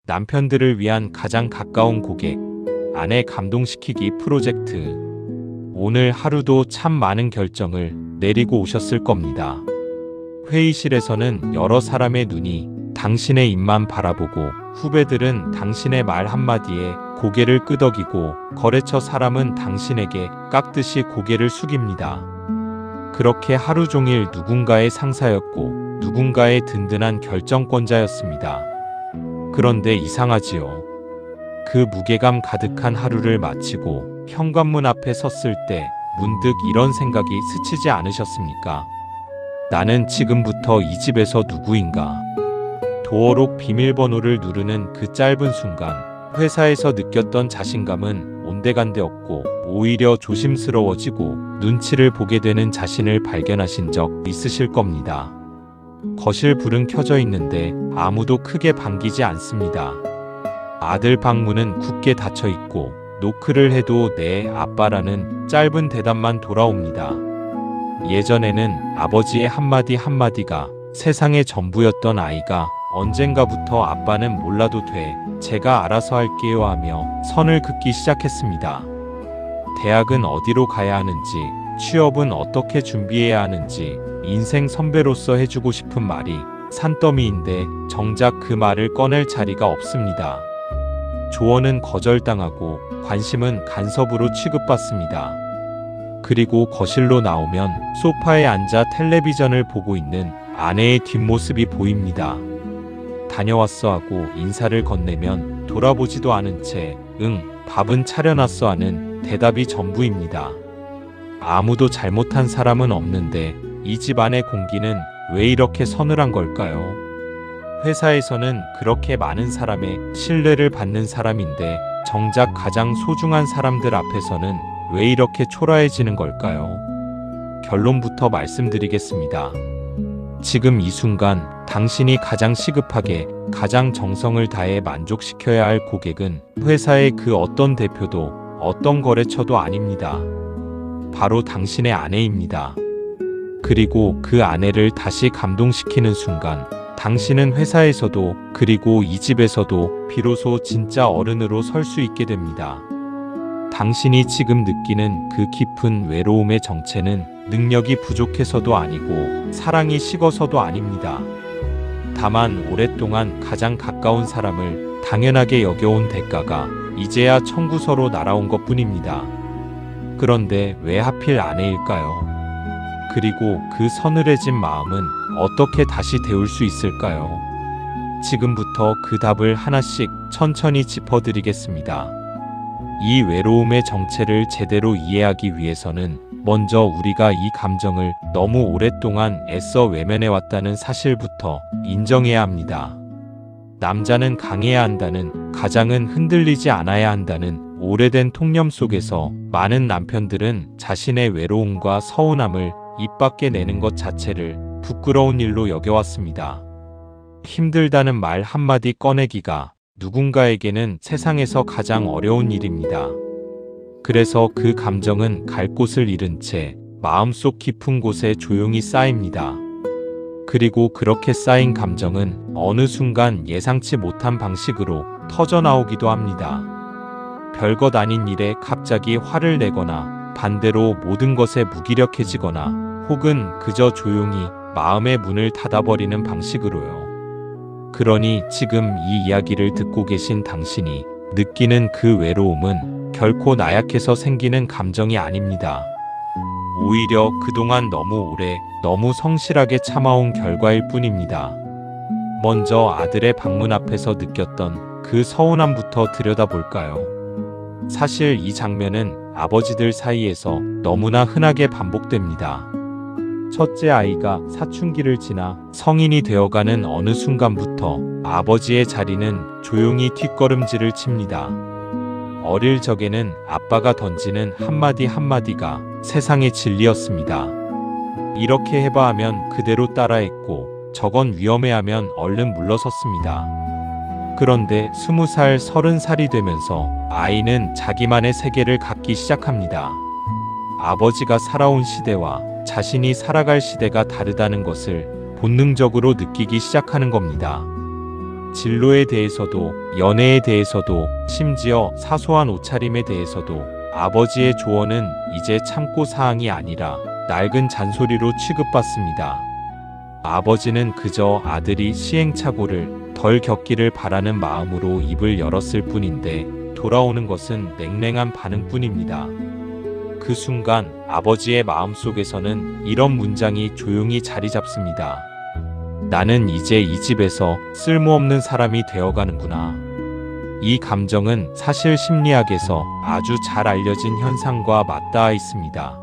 남편들을 위한 가장 가까운 고객, 아내 감동시키기 프로젝트. 오늘 하루도 참 많은 결정을 내리고 오셨을 겁니다. 회의실에서는 여러 사람의 눈이 당신의 입만 바라보고 후배들은 당신의 말 한마디에 고개를 끄덕이고 거래처 사람은 당신에게 깍듯이 고개를 숙입니다. 그렇게 하루 종일 누군가의 상사였고 누군가의 든든한 결정권자였습니다. 그런데 이상하지요. 그 무게감 가득한 하루를 마치고 현관문 앞에 섰을 때 문득 이런 생각이 스치지 않으셨습니까? 나는 지금부터 이 집에서 누구인가? 도어록 비밀번호를 누르는 그 짧은 순간 회사에서 느꼈던 자신감은 온데간데 없고 오히려 조심스러워지고 눈치를 보게 되는 자신을 발견하신 적 있으실 겁니다. 거실 불은 켜져 있는데 아무도 크게 반기지 않습니다. 아들 방문은 굳게 닫혀 있고 노크를 해도 네, 아빠라는 짧은 대답만 돌아옵니다. 예전에는 아버지의 한마디 한마디가 세상의 전부였던 아이가 언젠가부터 아빠는 몰라도 돼, 제가 알아서 할게요 하며 선을 긋기 시작했습니다. 대학은 어디로 가야 하는지, 취업은 어떻게 준비해야 하는지 인생 선배로서 해주고 싶은 말이 산더미인데 정작 그 말을 꺼낼 자리가 없습니다. 조언은 거절당하고 관심은 간섭으로 취급받습니다. 그리고 거실로 나오면 소파에 앉아 텔레비전을 보고 있는 아내의 뒷모습이 보입니다. 다녀왔어 하고 인사를 건네면 돌아보지도 않은 채 응, 밥은 차려놨어 하는 대답이 전부입니다. 아무도 잘못한 사람은 없는데 이 집 안의 공기는 왜 이렇게 서늘한 걸까요? 회사에서는 그렇게 많은 사람의 신뢰를 받는 사람인데 정작 가장 소중한 사람들 앞에서는 왜 이렇게 초라해지는 걸까요? 결론부터 말씀드리겠습니다. 지금 이 순간 당신이 가장 시급하게 가장 정성을 다해 만족시켜야 할 고객은 회사의 그 어떤 대표도 어떤 거래처도 아닙니다. 바로 당신의 아내입니다. 그리고 그 아내를 다시 감동시키는 순간 당신은 회사에서도 그리고 이 집에서도 비로소 진짜 어른으로 설 수 있게 됩니다. 당신이 지금 느끼는 그 깊은 외로움의 정체는 능력이 부족해서도 아니고 사랑이 식어서도 아닙니다. 다만 오랫동안 가장 가까운 사람을 당연하게 여겨온 대가가 이제야 청구서로 날아온 것뿐입니다. 그런데 왜 하필 아내일까요? 그리고 그 서늘해진 마음은 어떻게 다시 데울 수 있을까요? 지금부터 그 답을 하나씩 천천히 짚어드리겠습니다. 이 외로움의 정체를 제대로 이해하기 위해서는 먼저 우리가 이 감정을 너무 오랫동안 애써 외면해왔다는 사실부터 인정해야 합니다. 남자는 강해야 한다는, 가장은 흔들리지 않아야 한다는 오래된 통념 속에서 많은 남편들은 자신의 외로움과 서운함을 입 밖에 내는 것 자체를 부끄러운 일로 여겨왔습니다. 힘들다는 말 한마디 꺼내기가 누군가에게는 세상에서 가장 어려운 일입니다. 그래서 그 감정은 갈 곳을 잃은 채 마음속 깊은 곳에 조용히 쌓입니다. 그리고 그렇게 쌓인 감정은 어느 순간 예상치 못한 방식으로 터져나오기도 합니다. 별것 아닌 일에 갑자기 화를 내거나 반대로 모든 것에 무기력해지거나 혹은 그저 조용히 마음의 문을 닫아버리는 방식으로요. 그러니 지금 이 이야기를 듣고 계신 당신이 느끼는 그 외로움은 결코 나약해서 생기는 감정이 아닙니다. 오히려 그동안 너무 오래, 너무 성실하게 참아온 결과일 뿐입니다. 먼저 아들의 방문 앞에서 느꼈던 그 서운함부터 들여다볼까요? 사실 이 장면은 아버지들 사이에서 너무나 흔하게 반복됩니다. 첫째 아이가 사춘기를 지나 성인이 되어가는 어느 순간부터 아버지의 자리는 조용히 뒷걸음질을 칩니다. 어릴 적에는 아빠가 던지는 한마디 한마디가 세상의 진리였습니다. 이렇게 해봐 하면 그대로 따라했고 저건 위험해 하면 얼른 물러섰습니다. 그런데 20살, 30살이 되면서 아이는 자기만의 세계를 갖기 시작합니다. 아버지가 살아온 시대와 자신이 살아갈 시대가 다르다는 것을 본능적으로 느끼기 시작하는 겁니다. 진로에 대해서도, 연애에 대해서도, 심지어 사소한 옷차림에 대해서도 아버지의 조언은 이제 참고 사항이 아니라 낡은 잔소리로 취급받습니다. 아버지는 그저 아들이 시행착오를 덜 겪기를 바라는 마음으로 입을 열었을 뿐인데 돌아오는 것은 냉랭한 반응뿐입니다. 그 순간 아버지의 마음속에서는 이런 문장이 조용히 자리 잡습니다. 나는 이제 이 집에서 쓸모없는 사람이 되어가는구나. 이 감정은 사실 심리학에서 아주 잘 알려진 현상과 맞닿아 있습니다.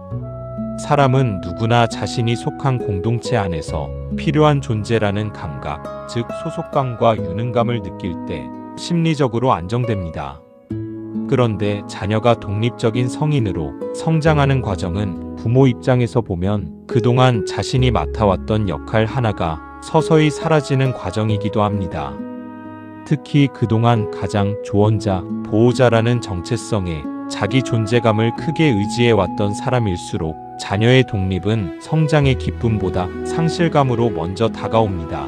사람은 누구나 자신이 속한 공동체 안에서 필요한 존재라는 감각, 즉 소속감과 유능감을 느낄 때 심리적으로 안정됩니다. 그런데 자녀가 독립적인 성인으로 성장하는 과정은 부모 입장에서 보면 그동안 자신이 맡아왔던 역할 하나가 서서히 사라지는 과정이기도 합니다. 특히 그동안 가장 조언자, 보호자라는 정체성에 자기 존재감을 크게 의지해왔던 사람일수록 자녀의 독립은 성장의 기쁨보다 상실감으로 먼저 다가옵니다.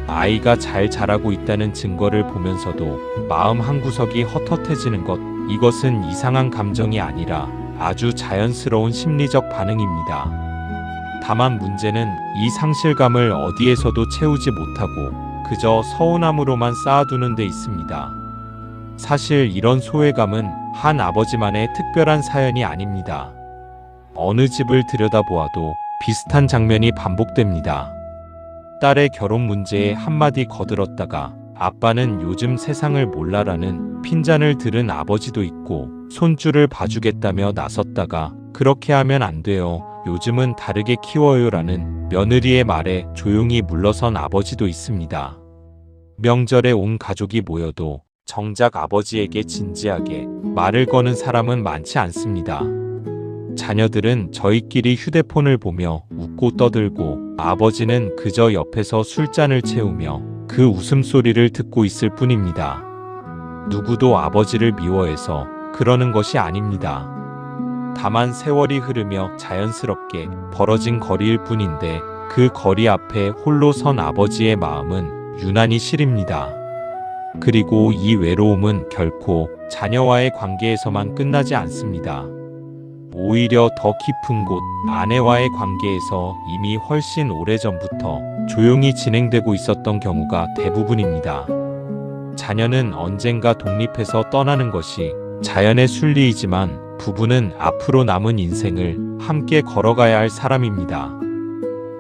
아이가 잘 자라고 있다는 증거를 보면서도 마음 한구석이 헛헛해지는 것, 이것은 이상한 감정이 아니라 아주 자연스러운 심리적 반응입니다. 다만 문제는 이 상실감을 어디에서도 채우지 못하고 그저 서운함으로만 쌓아두는 데 있습니다. 사실 이런 소외감은 한 아버지만의 특별한 사연이 아닙니다. 어느 집을 들여다보아도 비슷한 장면이 반복됩니다. 딸의 결혼 문제에 한마디 거들었다가 아빠는 요즘 세상을 몰라라는 핀잔을 들은 아버지도 있고, 손주를 봐주겠다며 나섰다가 그렇게 하면 안 돼요, 요즘은 다르게 키워요라는 며느리의 말에 조용히 물러선 아버지도 있습니다. 명절에 온 가족이 모여도 정작 아버지에게 진지하게 말을 거는 사람은 많지 않습니다. 자녀들은 저희끼리 휴대폰을 보며 웃고 떠들고 아버지는 그저 옆에서 술잔을 채우며 그 웃음소리를 듣고 있을 뿐입니다. 누구도 아버지를 미워해서 그러는 것이 아닙니다. 다만 세월이 흐르며 자연스럽게 벌어진 거리일 뿐인데 그 거리 앞에 홀로 선 아버지의 마음은 유난히 시립니다. 그리고 이 외로움은 결코 자녀와의 관계에서만 끝나지 않습니다. 오히려 더 깊은 곳, 아내와의 관계에서 이미 훨씬 오래전부터 조용히 진행되고 있었던 경우가 대부분입니다. 자녀는 언젠가 독립해서 떠나는 것이 자연의 순리이지만 부부는 앞으로 남은 인생을 함께 걸어가야 할 사람입니다.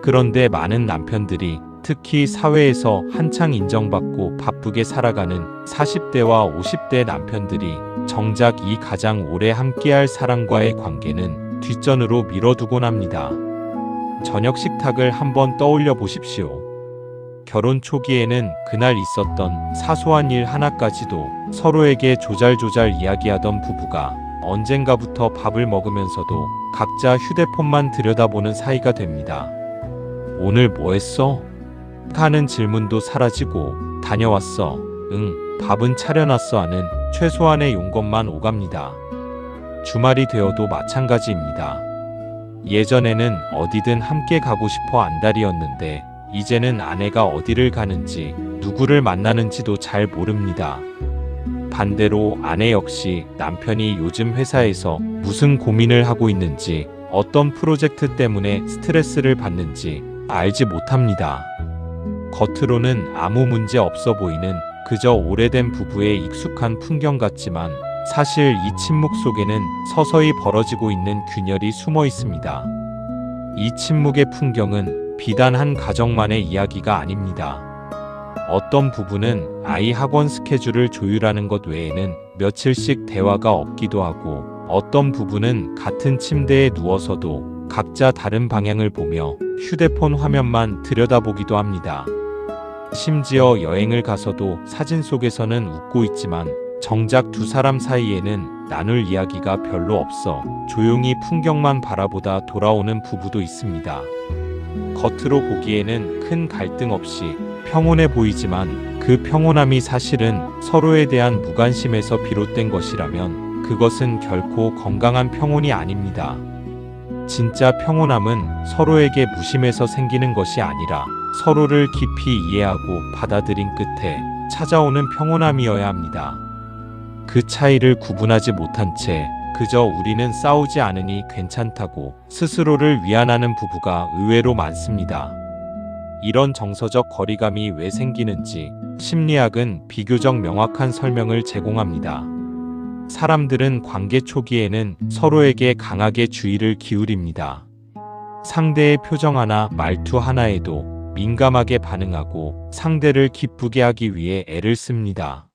그런데 많은 남편들이, 특히 사회에서 한창 인정받고 바쁘게 살아가는 40대와 50대 남편들이 정작 이 가장 오래 함께할 사람과의 관계는 뒷전으로 미뤄두곤 합니다. 저녁 식탁을 한번 떠올려 보십시오. 결혼 초기에는 그날 있었던 사소한 일 하나까지도 서로에게 조잘조잘 이야기하던 부부가 언젠가부터 밥을 먹으면서도 각자 휴대폰만 들여다보는 사이가 됩니다. 오늘 뭐 했어? 하는 질문도 사라지고 다녀왔어. 응, 밥은 차려놨어 하는 최소한의 용건만 오갑니다. 주말이 되어도 마찬가지입니다. 예전에는 어디든 함께 가고 싶어 안달이었는데 이제는 아내가 어디를 가는지 누구를 만나는지도 잘 모릅니다. 반대로 아내 역시 남편이 요즘 회사에서 무슨 고민을 하고 있는지, 어떤 프로젝트 때문에 스트레스를 받는지 알지 못합니다. 겉으로는 아무 문제 없어 보이는 그저 오래된 부부의 익숙한 풍경 같지만 사실 이 침묵 속에는 서서히 벌어지고 있는 균열이 숨어 있습니다. 이 침묵의 풍경은 비단 한 가정만의 이야기가 아닙니다. 어떤 부부는 아이 학원 스케줄을 조율하는 것 외에는 며칠씩 대화가 없기도 하고, 어떤 부부는 같은 침대에 누워서도 각자 다른 방향을 보며 휴대폰 화면만 들여다보기도 합니다. 심지어 여행을 가서도 사진 속에서는 웃고 있지만 정작 두 사람 사이에는 나눌 이야기가 별로 없어 조용히 풍경만 바라보다 돌아오는 부부도 있습니다. 겉으로 보기에는 큰 갈등 없이 평온해 보이지만 그 평온함이 사실은 서로에 대한 무관심에서 비롯된 것이라면 그것은 결코 건강한 평온이 아닙니다. 진짜 평온함은 서로에게 무심해서 생기는 것이 아니라 서로를 깊이 이해하고 받아들인 끝에 찾아오는 평온함이어야 합니다. 그 차이를 구분하지 못한 채 그저 우리는 싸우지 않으니 괜찮다고 스스로를 위안하는 부부가 의외로 많습니다. 이런 정서적 거리감이 왜 생기는지 심리학은 비교적 명확한 설명을 제공합니다. 사람들은 관계 초기에는 서로에게 강하게 주의를 기울입니다. 상대의 표정 하나, 말투 하나에도 민감하게 반응하고 상대를 기쁘게 하기 위해 애를 씁니다.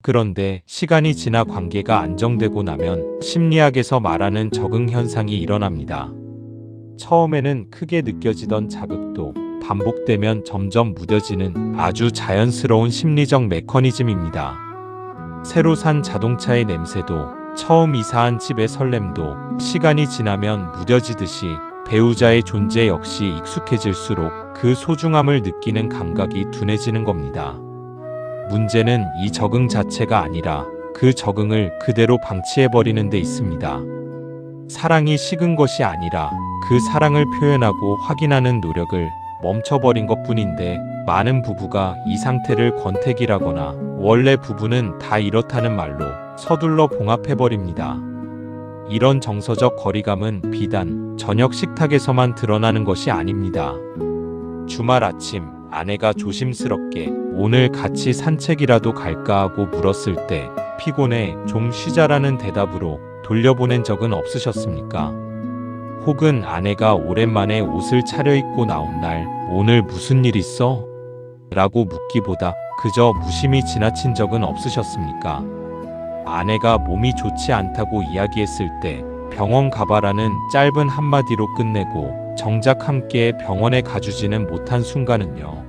그런데 시간이 지나 관계가 안정되고 나면 심리학에서 말하는 적응 현상이 일어납니다. 처음에는 크게 느껴지던 자극도 반복되면 점점 무뎌지는 아주 자연스러운 심리적 메커니즘입니다. 새로 산 자동차의 냄새도 처음 이사한 집의 설렘도 시간이 지나면 무뎌지듯이 배우자의 존재 역시 익숙해질수록 그 소중함을 느끼는 감각이 둔해지는 겁니다. 문제는 이 적응 자체가 아니라 그 적응을 그대로 방치해버리는 데 있습니다. 사랑이 식은 것이 아니라 그 사랑을 표현하고 확인하는 노력을 멈춰버린 것뿐인데 많은 부부가 이 상태를 권태기라거나 원래 부부는 다 이렇다는 말로 서둘러 봉합해버립니다. 이런 정서적 거리감은 비단 저녁 식탁에서만 드러나는 것이 아닙니다. 주말 아침 아내가 조심스럽게 오늘 같이 산책이라도 갈까 하고 물었을 때 피곤해 좀 쉬자라는 대답으로 돌려보낸 적은 없으셨습니까? 혹은 아내가 오랜만에 옷을 차려입고 나온 날 오늘 무슨 일 있어? 라고 묻기보다 그저 무심히 지나친 적은 없으셨습니까? 아내가 몸이 좋지 않다고 이야기했을 때 병원 가봐라는 짧은 한마디로 끝내고 정작 함께 병원에 가주지는 못한 순간은요.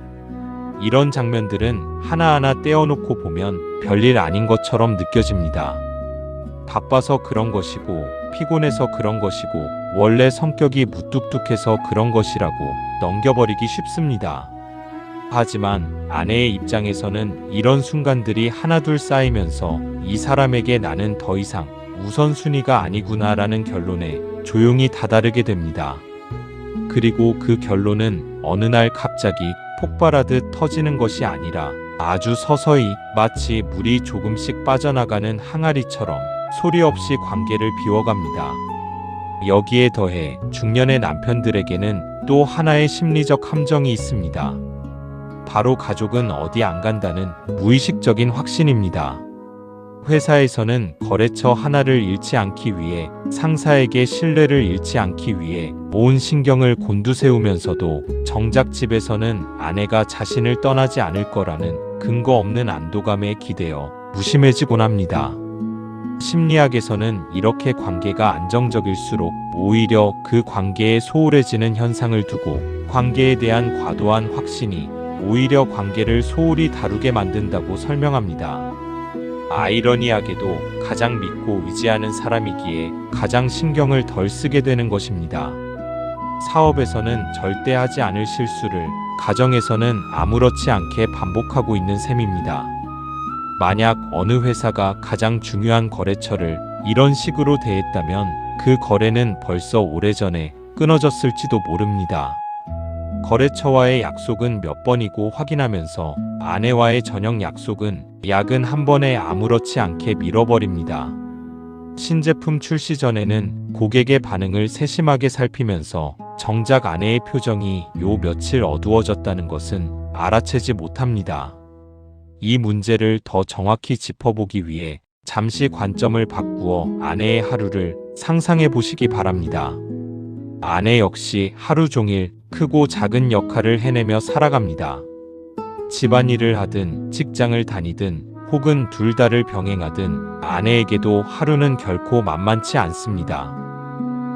이런 장면들은 하나하나 떼어놓고 보면 별일 아닌 것처럼 느껴집니다. 바빠서 그런 것이고 피곤해서 그런 것이고 원래 성격이 무뚝뚝해서 그런 것이라고 넘겨버리기 쉽습니다. 하지만 아내의 입장에서는 이런 순간들이 하나둘 쌓이면서 이 사람에게 나는 더 이상 우선순위가 아니구나라는 결론에 조용히 다다르게 됩니다. 그리고 그 결론은 어느 날 갑자기 폭발하듯 터지는 것이 아니라 아주 서서히 마치 물이 조금씩 빠져나가는 항아리처럼 소리 없이 관계를 비워갑니다. 여기에 더해 중년의 남편들에게는 또 하나의 심리적 함정이 있습니다. 바로 가족은 어디 안 간다는 무의식적인 확신입니다. 회사에서는 거래처 하나를 잃지 않기 위해 상사에게 신뢰를 잃지 않기 위해 온 신경을 곤두세우면서도 정작 집에서는 아내가 자신을 떠나지 않을 거라는 근거 없는 안도감에 기대어 무심해지곤 합니다. 심리학에서는 이렇게 관계가 안정적일수록 오히려 그 관계에 소홀해지는 현상을 두고 관계에 대한 과도한 확신이 오히려 관계를 소홀히 다루게 만든다고 설명합니다. 아이러니하게도 가장 믿고 의지하는 사람이기에 가장 신경을 덜 쓰게 되는 것입니다. 사업에서는 절대 하지 않을 실수를 가정에서는 아무렇지 않게 반복하고 있는 셈입니다. 만약 어느 회사가 가장 중요한 거래처를 이런 식으로 대했다면 그 거래는 벌써 오래전에 끊어졌을지도 모릅니다. 거래처와의 약속은 몇 번이고 확인하면서 아내와의 저녁 약속은 야근 한 번에 아무렇지 않게 밀어버립니다. 신제품 출시 전에는 고객의 반응을 세심하게 살피면서 정작 아내의 표정이 요 며칠 어두워졌다는 것은 알아채지 못합니다. 이 문제를 더 정확히 짚어보기 위해 잠시 관점을 바꾸어 아내의 하루를 상상해 보시기 바랍니다. 아내 역시 하루 종일 크고 작은 역할을 해내며 살아갑니다. 집안일을 하든 직장을 다니든 혹은 둘 다를 병행하든 아내에게도 하루는 결코 만만치 않습니다.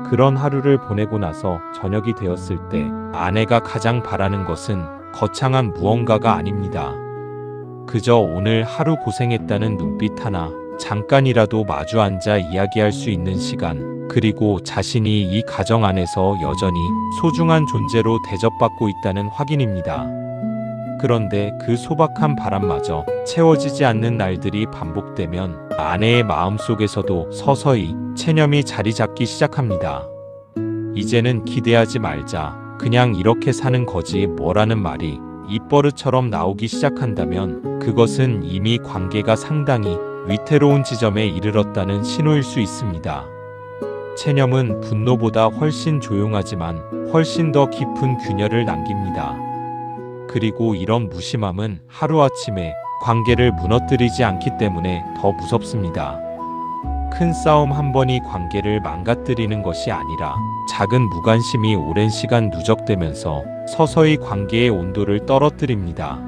그런 하루를 보내고 나서 저녁이 되었을 때 아내가 가장 바라는 것은 거창한 무언가가 아닙니다. 그저 오늘 하루 고생했다는 눈빛 하나, 잠깐이라도 마주 앉아 이야기할 수 있는 시간, 그리고 자신이 이 가정 안에서 여전히 소중한 존재로 대접받고 있다는 확인입니다. 그런데 그 소박한 바람마저 채워지지 않는 날들이 반복되면 아내의 마음속에서도 서서히 체념이 자리 잡기 시작합니다. 이제는 기대하지 말자. 그냥 이렇게 사는 거지 뭐라는 말이 입버릇처럼 나오기 시작한다면 그것은 이미 관계가 상당히 위태로운 지점에 이르렀다는 신호일 수 있습니다. 체념은 분노보다 훨씬 조용하지만 훨씬 더 깊은 균열을 남깁니다. 그리고 이런 무심함은 하루아침에 관계를 무너뜨리지 않기 때문에 더 무섭습니다. 큰 싸움 한 번이 관계를 망가뜨리는 것이 아니라 작은 무관심이 오랜 시간 누적되면서 서서히 관계의 온도를 떨어뜨립니다.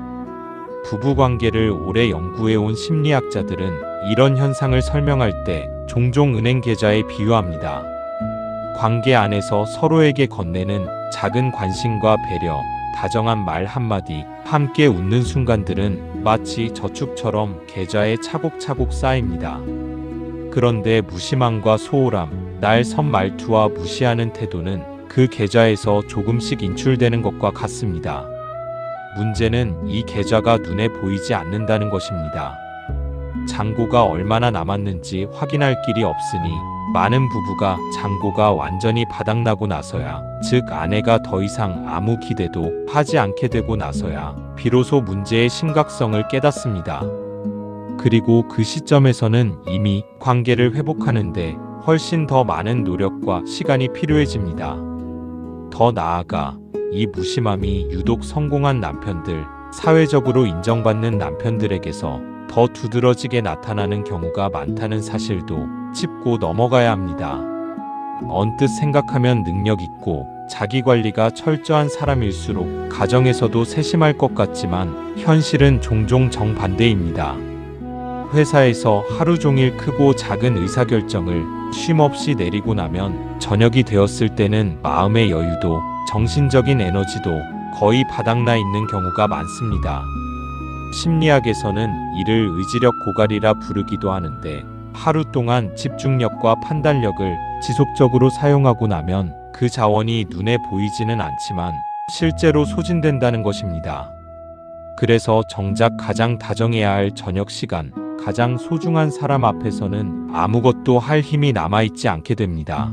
부부관계를 오래 연구해온 심리학자들은 이런 현상을 설명할 때 종종 은행 계좌에 비유합니다. 관계 안에서 서로에게 건네는 작은 관심과 배려, 다정한 말 한마디, 함께 웃는 순간들은 마치 저축처럼 계좌에 차곡차곡 쌓입니다. 그런데 무심함과 소홀함, 날 선 말투와 무시하는 태도는 그 계좌에서 조금씩 인출되는 것과 같습니다. 문제는 이 계좌가 눈에 보이지 않는다는 것입니다. 잔고가 얼마나 남았는지 확인할 길이 없으니 많은 부부가 잔고가 완전히 바닥나고 나서야, 즉 아내가 더 이상 아무 기대도 하지 않게 되고 나서야 비로소 문제의 심각성을 깨닫습니다. 그리고 그 시점에서는 이미 관계를 회복하는데 훨씬 더 많은 노력과 시간이 필요해집니다. 더 나아가 이 무심함이 유독 성공한 남편들, 사회적으로 인정받는 남편들에게서 더 두드러지게 나타나는 경우가 많다는 사실도 짚고 넘어가야 합니다. 언뜻 생각하면 능력 있고 자기관리가 철저한 사람일수록 가정에서도 세심할 것 같지만 현실은 종종 정반대입니다. 회사에서 하루 종일 크고 작은 의사결정을 쉼없이 내리고 나면 저녁이 되었을 때는 마음의 여유도 정신적인 에너지도 거의 바닥나 있는 경우가 많습니다. 심리학에서는 이를 의지력 고갈이라 부르기도 하는데, 하루 동안 집중력과 판단력을 지속적으로 사용하고 나면 그 자원이 눈에 보이지는 않지만 실제로 소진된다는 것입니다. 그래서 정작 가장 다정해야 할 저녁 시간, 가장 소중한 사람 앞에서는 아무것도 할 힘이 남아있지 않게 됩니다.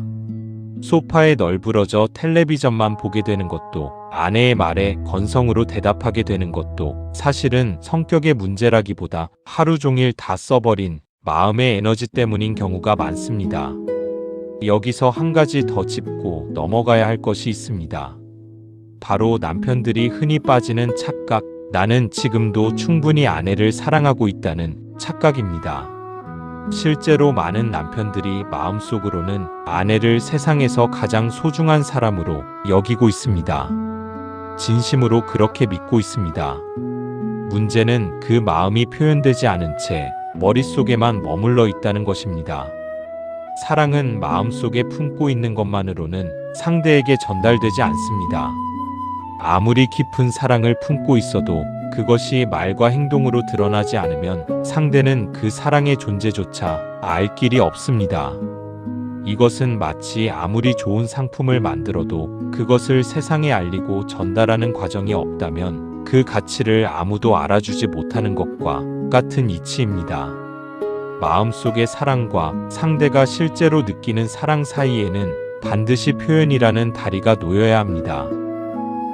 소파에 널브러져 텔레비전만 보게 되는 것도, 아내의 말에 건성으로 대답하게 되는 것도 사실은 성격의 문제라기보다 하루 종일 다 써버린 마음의 에너지 때문인 경우가 많습니다. 여기서 한 가지 더 짚고 넘어가야 할 것이 있습니다. 바로 남편들이 흔히 빠지는 착각, 나는 지금도 충분히 아내를 사랑하고 있다는 착각입니다. 실제로 많은 남편들이 마음속으로는 아내를 세상에서 가장 소중한 사람으로 여기고 있습니다. 진심으로 그렇게 믿고 있습니다. 문제는 그 마음이 표현되지 않은 채 머릿속에만 머물러 있다는 것입니다. 사랑은 마음속에 품고 있는 것만으로는 상대에게 전달되지 않습니다. 아무리 깊은 사랑을 품고 있어도 그것이 말과 행동으로 드러나지 않으면 상대는 그 사랑의 존재조차 알 길이 없습니다. 이것은 마치 아무리 좋은 상품을 만들어도 그것을 세상에 알리고 전달하는 과정이 없다면 그 가치를 아무도 알아주지 못하는 것과 같은 이치입니다. 마음속의 사랑과 상대가 실제로 느끼는 사랑 사이에는 반드시 표현이라는 다리가 놓여야 합니다.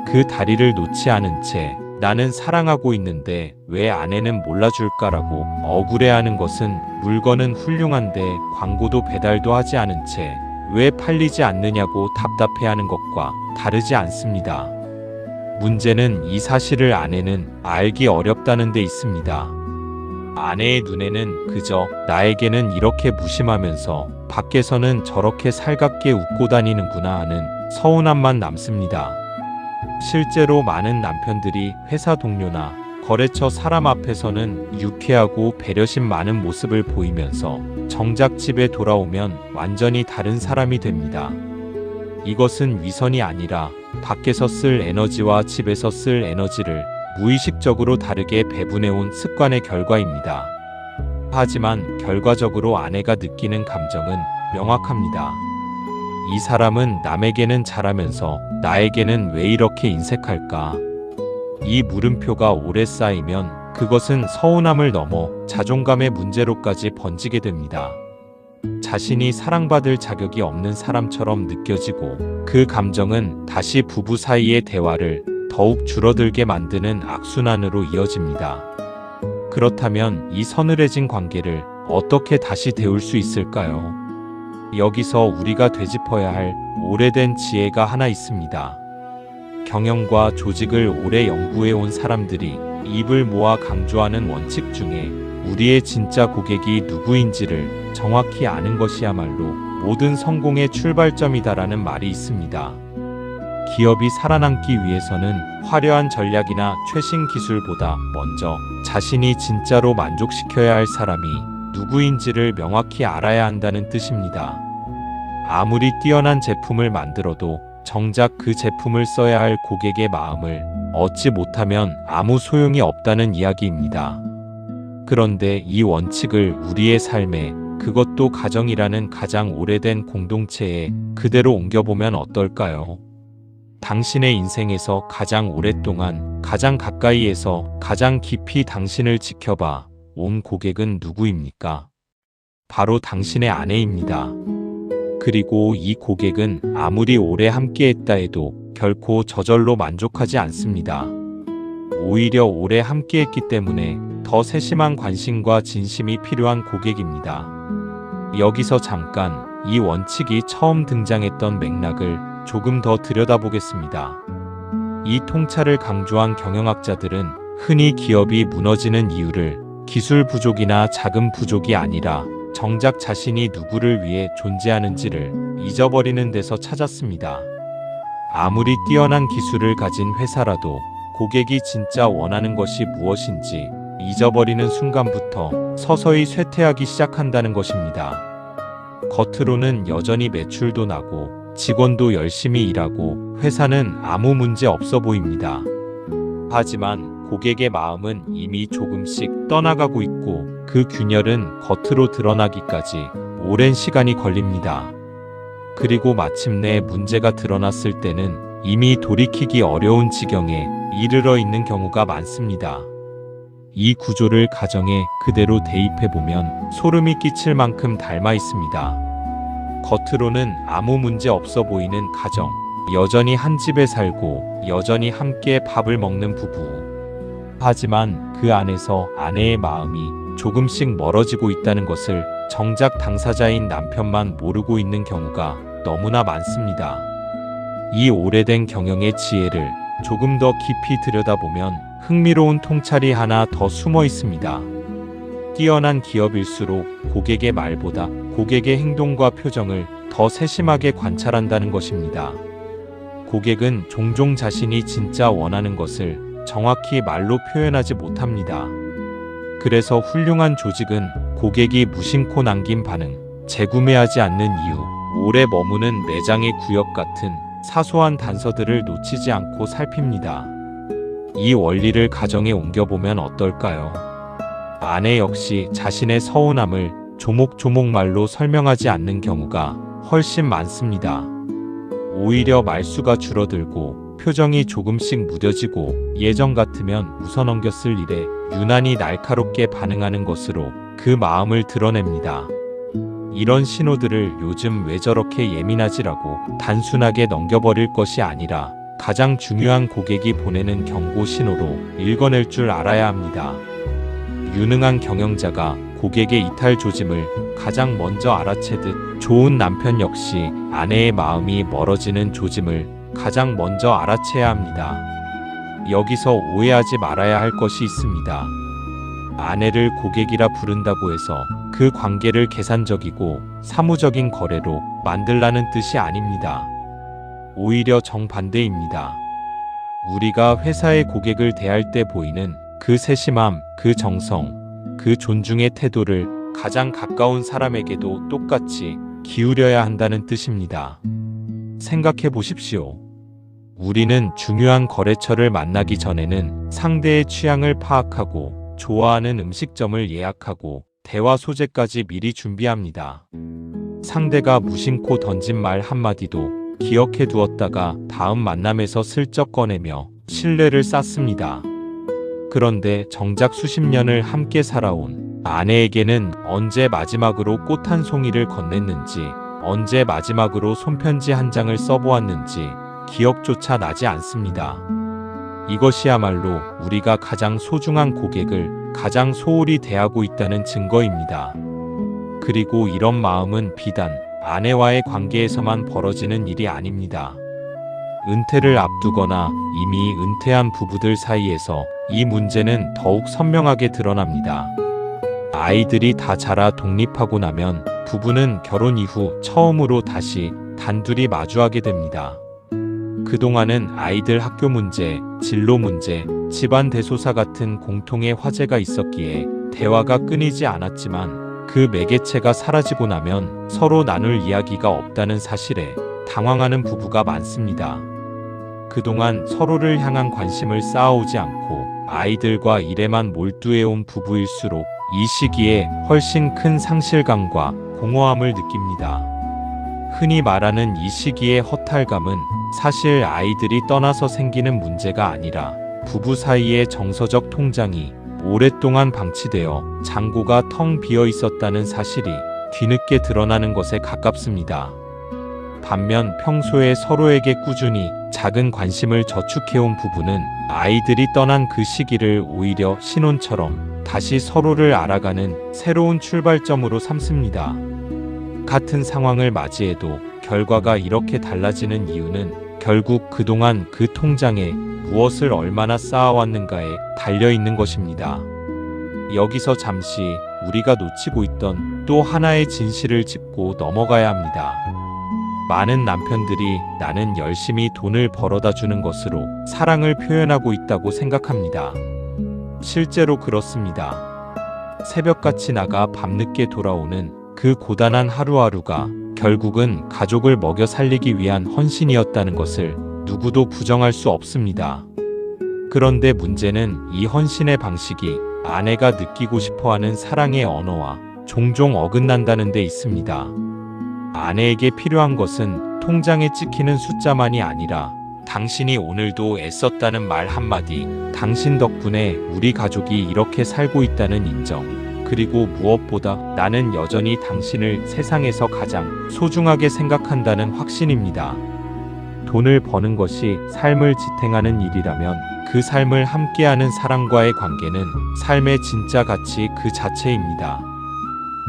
그 다리를 놓지 않은 채 나는 사랑하고 있는데 왜 아내는 몰라줄까라고 억울해하는 것은, 물건은 훌륭한데 광고도 배달도 하지 않은 채 왜 팔리지 않느냐고 답답해하는 것과 다르지 않습니다. 문제는 이 사실을 아내는 알기 어렵다는 데 있습니다. 아내의 눈에는 그저 나에게는 이렇게 무심하면서 밖에서는 저렇게 살갑게 웃고 다니는구나 하는 서운함만 남습니다. 실제로 많은 남편들이 회사 동료나 거래처 사람 앞에서는 유쾌하고 배려심 많은 모습을 보이면서 정작 집에 돌아오면 완전히 다른 사람이 됩니다. 이것은 위선이 아니라 밖에서 쓸 에너지와 집에서 쓸 에너지를 무의식적으로 다르게 배분해온 습관의 결과입니다. 하지만 결과적으로 아내가 느끼는 감정은 명확합니다. 이 사람은 남에게는 잘하면서 나에게는 왜 이렇게 인색할까? 이 물음표가 오래 쌓이면 그것은 서운함을 넘어 자존감의 문제로까지 번지게 됩니다. 자신이 사랑받을 자격이 없는 사람처럼 느껴지고 그 감정은 다시 부부 사이의 대화를 더욱 줄어들게 만드는 악순환으로 이어집니다. 그렇다면 이 서늘해진 관계를 어떻게 다시 데울 수 있을까요? 여기서 우리가 되짚어야 할 오래된 지혜가 하나 있습니다. 경영과 조직을 오래 연구해온 사람들이 입을 모아 강조하는 원칙 중에 우리의 진짜 고객이 누구인지를 정확히 아는 것이야말로 모든 성공의 출발점이다라는 말이 있습니다. 기업이 살아남기 위해서는 화려한 전략이나 최신 기술보다 먼저 자신이 진짜로 만족시켜야 할 사람이 누구인지를 명확히 알아야 한다는 뜻입니다. 아무리 뛰어난 제품을 만들어도 정작 그 제품을 써야 할 고객의 마음을 얻지 못하면 아무 소용이 없다는 이야기입니다. 그런데 이 원칙을 우리의 삶에, 그것도 가정이라는 가장 오래된 공동체에 그대로 옮겨보면 어떨까요? 당신의 인생에서 가장 오랫동안, 가장 가까이에서 가장 깊이 당신을 지켜봐 온 고객은 누구입니까? 바로 당신의 아내입니다. 그리고 이 고객은 아무리 오래 함께했다 해도 결코 저절로 만족하지 않습니다. 오히려 오래 함께했기 때문에 더 세심한 관심과 진심이 필요한 고객입니다. 여기서 잠깐 이 원칙이 처음 등장했던 맥락을 조금 더 들여다보겠습니다. 이 통찰을 강조한 경영학자들은 흔히 기업이 무너지는 이유를 기술 부족이나 자금 부족이 아니라 정작 자신이 누구를 위해 존재하는지를 잊어버리는 데서 찾았습니다. 아무리 뛰어난 기술을 가진 회사라도 고객이 진짜 원하는 것이 무엇인지 잊어버리는 순간부터 서서히 쇠퇴하기 시작한다는 것입니다. 겉으로는 여전히 매출도 나고 직원도 열심히 일하고 회사는 아무 문제 없어 보입니다. 하지만 고객의 마음은 이미 조금씩 떠나가고 있고 그 균열은 겉으로 드러나기까지 오랜 시간이 걸립니다. 그리고 마침내 문제가 드러났을 때는 이미 돌이키기 어려운 지경에 이르러 있는 경우가 많습니다. 이 구조를 가정에 그대로 대입해보면 소름이 끼칠 만큼 닮아 있습니다. 겉으로는 아무 문제 없어 보이는 가정, 여전히 한 집에 살고 여전히 함께 밥을 먹는 부부. 하지만 그 안에서 아내의 마음이 조금씩 멀어지고 있다는 것을 정작 당사자인 남편만 모르고 있는 경우가 너무나 많습니다. 이 오래된 경영의 지혜를 조금 더 깊이 들여다보면 흥미로운 통찰이 하나 더 숨어 있습니다. 뛰어난 기업일수록 고객의 말보다 고객의 행동과 표정을 더 세심하게 관찰한다는 것입니다. 고객은 종종 자신이 진짜 원하는 것을 정확히 말로 표현하지 못합니다. 그래서 훌륭한 조직은 고객이 무심코 남긴 반응, 재구매하지 않는 이유, 오래 머무는 매장의 구역 같은 사소한 단서들을 놓치지 않고 살핍니다. 이 원리를 가정에 옮겨보면 어떨까요? 아내 역시 자신의 서운함을 조목조목 말로 설명하지 않는 경우가 훨씬 많습니다. 오히려 말수가 줄어들고 표정이 조금씩 무뎌지고 예전 같으면 웃어넘겼을 일에 유난히 날카롭게 반응하는 것으로 그 마음을 드러냅니다. 이런 신호들을 요즘 왜 저렇게 예민하지라고 단순하게 넘겨버릴 것이 아니라 가장 중요한 고객이 보내는 경고 신호로 읽어낼 줄 알아야 합니다. 유능한 경영자가 고객의 이탈 조짐을 가장 먼저 알아채듯 좋은 남편 역시 아내의 마음이 멀어지는 조짐을 가장 먼저 알아채야 합니다. 여기서 오해하지 말아야 할 것이 있습니다. 아내를 고객이라 부른다고 해서 그 관계를 계산적이고 사무적인 거래로 만들라는 뜻이 아닙니다. 오히려 정반대입니다. 우리가 회사의 고객을 대할 때 보이는 그 세심함, 그 정성, 그 존중의 태도를 가장 가까운 사람에게도 똑같이 기울여야 한다는 뜻입니다. 생각해 보십시오. 우리는 중요한 거래처를 만나기 전에는 상대의 취향을 파악하고 좋아하는 음식점을 예약하고 대화 소재까지 미리 준비합니다. 상대가 무심코 던진 말 한마디도 기억해 두었다가 다음 만남에서 슬쩍 꺼내며 신뢰를 쌓습니다. 그런데 정작 수십 년을 함께 살아온 아내에게는 언제 마지막으로 꽃 한 송이를 건넸는지, 언제 마지막으로 손편지 한 장을 써보았는지 기억조차 나지 않습니다. 이것이야말로 우리가 가장 소중한 고객을 가장 소홀히 대하고 있다는 증거입니다. 그리고 이런 마음은 비단 아내와의 관계에서만 벌어지는 일이 아닙니다. 은퇴를 앞두거나 이미 은퇴한 부부들 사이에서 이 문제는 더욱 선명하게 드러납니다. 아이들이 다 자라 독립하고 나면 부부는 결혼 이후 처음으로 다시 단둘이 마주하게 됩니다. 그동안은 아이들 학교 문제, 진로 문제, 집안 대소사 같은 공통의 화제가 있었기에 대화가 끊이지 않았지만 그 매개체가 사라지고 나면 서로 나눌 이야기가 없다는 사실에 당황하는 부부가 많습니다. 그동안 서로를 향한 관심을 쌓아오지 않고 아이들과 일에만 몰두해온 부부일수록 이 시기에 훨씬 큰 상실감과 공허함을 느낍니다. 흔히 말하는 이 시기의 허탈감은 사실 아이들이 떠나서 생기는 문제가 아니라 부부 사이의 정서적 통장이 오랫동안 방치되어 잔고가 텅 비어 있었다는 사실이 뒤늦게 드러나는 것에 가깝습니다. 반면 평소에 서로에게 꾸준히 작은 관심을 저축해온 부부는 아이들이 떠난 그 시기를 오히려 신혼처럼 다시 서로를 알아가는 새로운 출발점으로 삼습니다. 같은 상황을 맞이해도 결과가 이렇게 달라지는 이유는 결국 그동안 그 통장에 무엇을 얼마나 쌓아왔는가에 달려있는 것입니다. 여기서 잠시 우리가 놓치고 있던 또 하나의 진실을 짚고 넘어가야 합니다. 많은 남편들이 나는 열심히 돈을 벌어다 주는 것으로 사랑을 표현하고 있다고 생각합니다. 실제로 그렇습니다. 새벽같이 나가 밤늦게 돌아오는 그 고단한 하루하루가 결국은 가족을 먹여 살리기 위한 헌신이었다는 것을 누구도 부정할 수 없습니다. 그런데 문제는 이 헌신의 방식이 아내가 느끼고 싶어하는 사랑의 언어와 종종 어긋난다는 데 있습니다. 아내에게 필요한 것은 통장에 찍히는 숫자만이 아니라 당신이 오늘도 애썼다는 말 한마디, 당신 덕분에 우리 가족이 이렇게 살고 있다는 인정, 그리고 무엇보다 나는 여전히 당신을 세상에서 가장 소중하게 생각한다는 확신입니다. 돈을 버는 것이 삶을 지탱하는 일이라면 그 삶을 함께하는 사람과의 관계는 삶의 진짜 가치 그 자체입니다.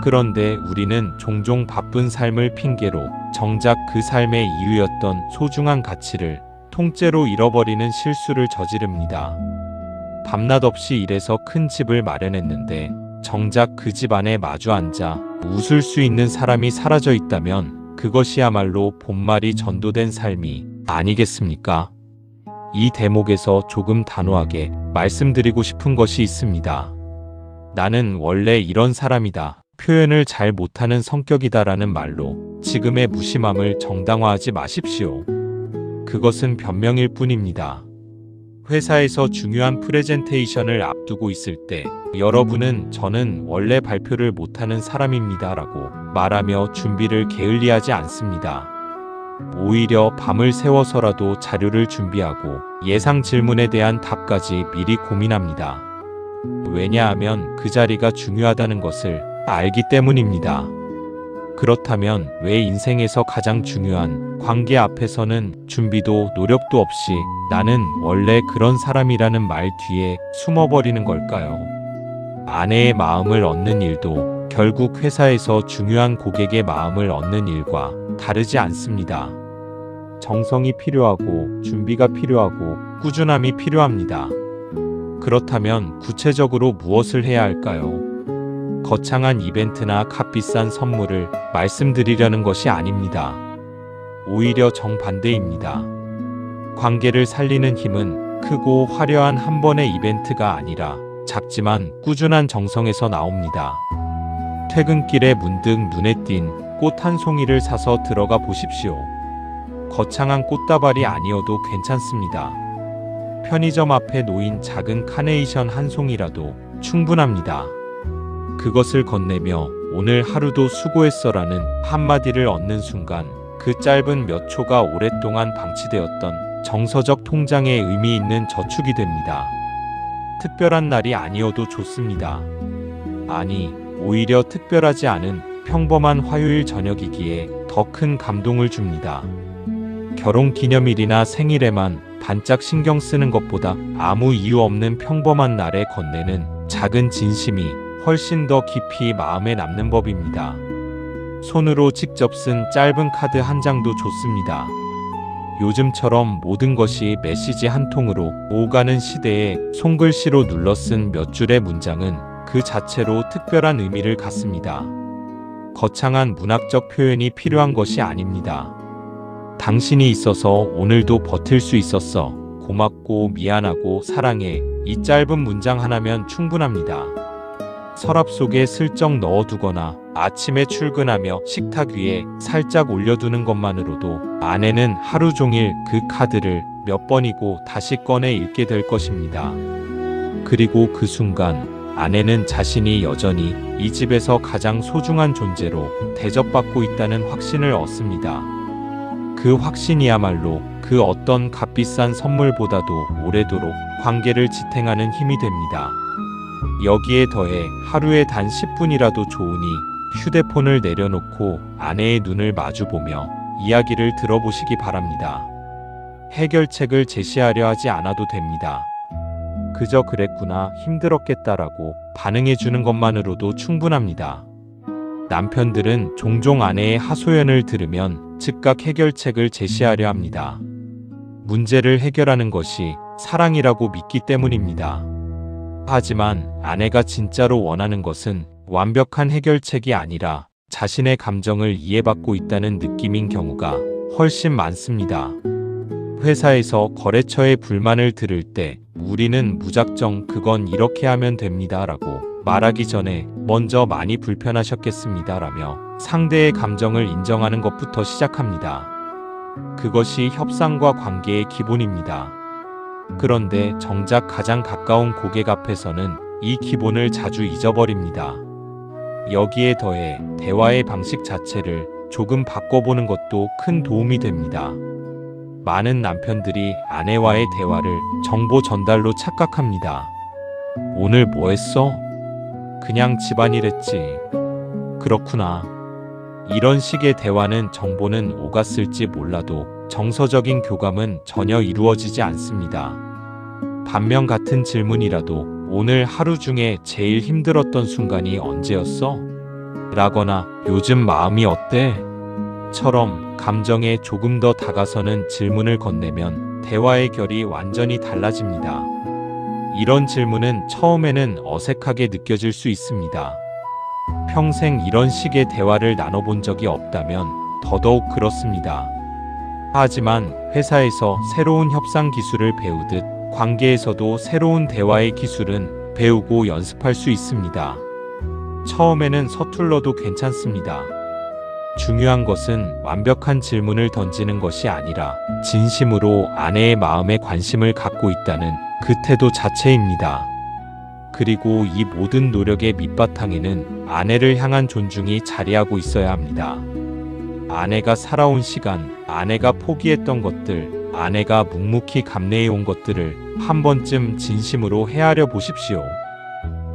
그런데 우리는 종종 바쁜 삶을 핑계로 정작 그 삶의 이유였던 소중한 가치를 통째로 잃어버리는 실수를 저지릅니다. 밤낮 없이 일해서 큰 집을 마련했는데 정작 그 집 안에 마주 앉아 웃을 수 있는 사람이 사라져 있다면 그것이야말로 본말이 전도된 삶이 아니겠습니까? 이 대목에서 조금 단호하게 말씀드리고 싶은 것이 있습니다. 나는 원래 이런 사람이다. 표현을 잘 못하는 성격이다라는 말로 지금의 무심함을 정당화하지 마십시오. 그것은 변명일 뿐입니다. 회사에서 중요한 프레젠테이션을 앞두고 있을 때 여러분은 저는 원래 발표를 못하는 사람입니다 라고 말하며 준비를 게을리하지 않습니다. 오히려 밤을 새워서라도 자료를 준비하고 예상 질문에 대한 답까지 미리 고민합니다. 왜냐하면 그 자리가 중요하다는 것을 알기 때문입니다. 그렇다면 왜 인생에서 가장 중요한 관계 앞에서는 준비도 노력도 없이 나는 원래 그런 사람이라는 말 뒤에 숨어버리는 걸까요? 아내의 마음을 얻는 일도 결국 회사에서 중요한 고객의 마음을 얻는 일과 다르지 않습니다. 정성이 필요하고 준비가 필요하고 꾸준함이 필요합니다. 그렇다면 구체적으로 무엇을 해야 할까요? 거창한 이벤트나 값비싼 선물을 말씀드리려는 것이 아닙니다. 오히려 정반대입니다. 관계를 살리는 힘은 크고 화려한 한 번의 이벤트가 아니라 작지만 꾸준한 정성에서 나옵니다. 퇴근길에 문득 눈에 띈 꽃 한 송이를 사서 들어가 보십시오. 거창한 꽃다발이 아니어도 괜찮습니다. 편의점 앞에 놓인 작은 카네이션 한 송이라도 충분합니다. 그것을 건네며 오늘 하루도 수고했어라는 한마디를 얻는 순간 그 짧은 몇 초가 오랫동안 방치되었던 정서적 통장에 의미 있는 저축이 됩니다. 특별한 날이 아니어도 좋습니다. 아니, 오히려 특별하지 않은 평범한 화요일 저녁이기에 더 큰 감동을 줍니다. 결혼 기념일이나 생일에만 반짝 신경 쓰는 것보다 아무 이유 없는 평범한 날에 건네는 작은 진심이 훨씬 더 깊이 마음에 남는 법입니다. 손으로 직접 쓴 짧은 카드 한 장도 좋습니다. 요즘처럼 모든 것이 메시지 한 통으로 오가는 시대에 손글씨로 눌러 쓴 몇 줄의 문장은 그 자체로 특별한 의미를 갖습니다. 거창한 문학적 표현이 필요한 것이 아닙니다. 당신이 있어서 오늘도 버틸 수 있었어. 고맙고 미안하고 사랑해. 이 짧은 문장 하나면 충분합니다. 서랍 속에 슬쩍 넣어두거나 아침에 출근하며 식탁 위에 살짝 올려두는 것만으로도 아내는 하루 종일 그 카드를 몇 번이고 다시 꺼내 읽게 될 것입니다. 그리고 그 순간 아내는 자신이 여전히 이 집에서 가장 소중한 존재로 대접받고 있다는 확신을 얻습니다. 그 확신이야말로 그 어떤 값비싼 선물보다도 오래도록 관계를 지탱하는 힘이 됩니다. 여기에 더해 하루에 단 10분이라도 좋으니 휴대폰을 내려놓고 아내의 눈을 마주보며 이야기를 들어보시기 바랍니다. 해결책을 제시하려 하지 않아도 됩니다. 그저 그랬구나, 힘들었겠다라고 반응해주는 것만으로도 충분합니다. 남편들은 종종 아내의 하소연을 들으면 즉각 해결책을 제시하려 합니다. 문제를 해결하는 것이 사랑이라고 믿기 때문입니다. 하지만 아내가 진짜로 원하는 것은 완벽한 해결책이 아니라 자신의 감정을 이해받고 있다는 느낌인 경우가 훨씬 많습니다. 회사에서 거래처의 불만을 들을 때 우리는 무작정 그건 이렇게 하면 됩니다 라고 말하기 전에 먼저 많이 불편하셨겠습니다 라며 상대의 감정을 인정하는 것부터 시작합니다. 그것이 협상과 관계의 기본입니다. 그런데 정작 가장 가까운 고객 앞에서는 이 기본을 자주 잊어버립니다. 여기에 더해 대화의 방식 자체를 조금 바꿔보는 것도 큰 도움이 됩니다. 많은 남편들이 아내와의 대화를 정보 전달로 착각합니다. 오늘 뭐 했어? 그냥 집안일 했지. 그렇구나. 이런 식의 대화는 정보는 오갔을지 몰라도 정서적인 교감은 전혀 이루어지지 않습니다. 반면 같은 질문이라도 오늘 하루 중에 제일 힘들었던 순간이 언제였어? 라거나 요즘 마음이 어때? 처럼 감정에 조금 더 다가서는 질문을 건네면 대화의 결이 완전히 달라집니다. 이런 질문은 처음에는 어색하게 느껴질 수 있습니다. 평생 이런 식의 대화를 나눠본 적이 없다면 더더욱 그렇습니다. 하지만 회사에서 새로운 협상 기술을 배우듯 관계에서도 새로운 대화의 기술은 배우고 연습할 수 있습니다. 처음에는 서툴러도 괜찮습니다. 중요한 것은 완벽한 질문을 던지는 것이 아니라 진심으로 아내의 마음에 관심을 갖고 있다는 그 태도 자체입니다. 그리고 이 모든 노력의 밑바탕에는 아내를 향한 존중이 자리하고 있어야 합니다. 아내가 살아온 시간, 아내가 포기했던 것들, 아내가 묵묵히 감내해온 것들을 한 번쯤 진심으로 헤아려 보십시오.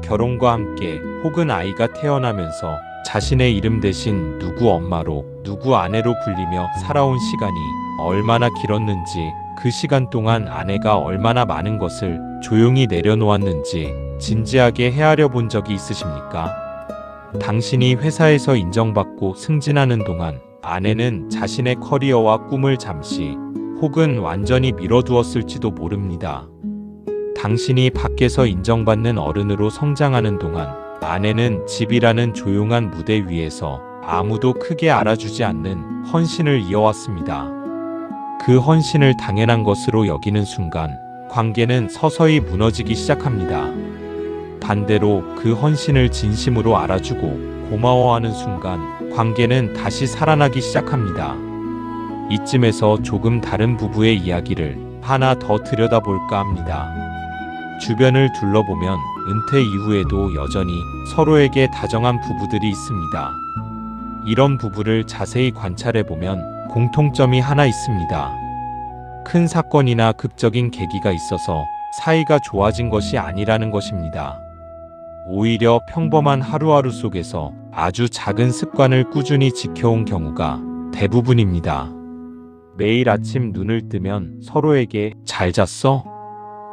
결혼과 함께 혹은 아이가 태어나면서 자신의 이름 대신 누구 엄마로, 누구 아내로 불리며 살아온 시간이 얼마나 길었는지, 그 시간 동안 아내가 얼마나 많은 것을 조용히 내려놓았는지 진지하게 헤아려 본 적이 있으십니까? 당신이 회사에서 인정받고 승진하는 동안 아내는 자신의 커리어와 꿈을 잠시 혹은 완전히 미뤄두었을지도 모릅니다. 당신이 밖에서 인정받는 어른으로 성장하는 동안 아내는 집이라는 조용한 무대 위에서 아무도 크게 알아주지 않는 헌신을 이어왔습니다. 그 헌신을 당연한 것으로 여기는 순간 관계는 서서히 무너지기 시작합니다. 반대로 그 헌신을 진심으로 알아주고 고마워하는 순간 관계는 다시 살아나기 시작합니다. 이쯤에서 조금 다른 부부의 이야기를 하나 더 들여다볼까 합니다. 주변을 둘러보면 은퇴 이후에도 여전히 서로에게 다정한 부부들이 있습니다. 이런 부부를 자세히 관찰해보면 공통점이 하나 있습니다. 큰 사건이나 극적인 계기가 있어서 사이가 좋아진 것이 아니라는 것입니다. 오히려 평범한 하루하루 속에서 아주 작은 습관을 꾸준히 지켜온 경우가 대부분입니다. 매일 아침 눈을 뜨면 서로에게 잘 잤어?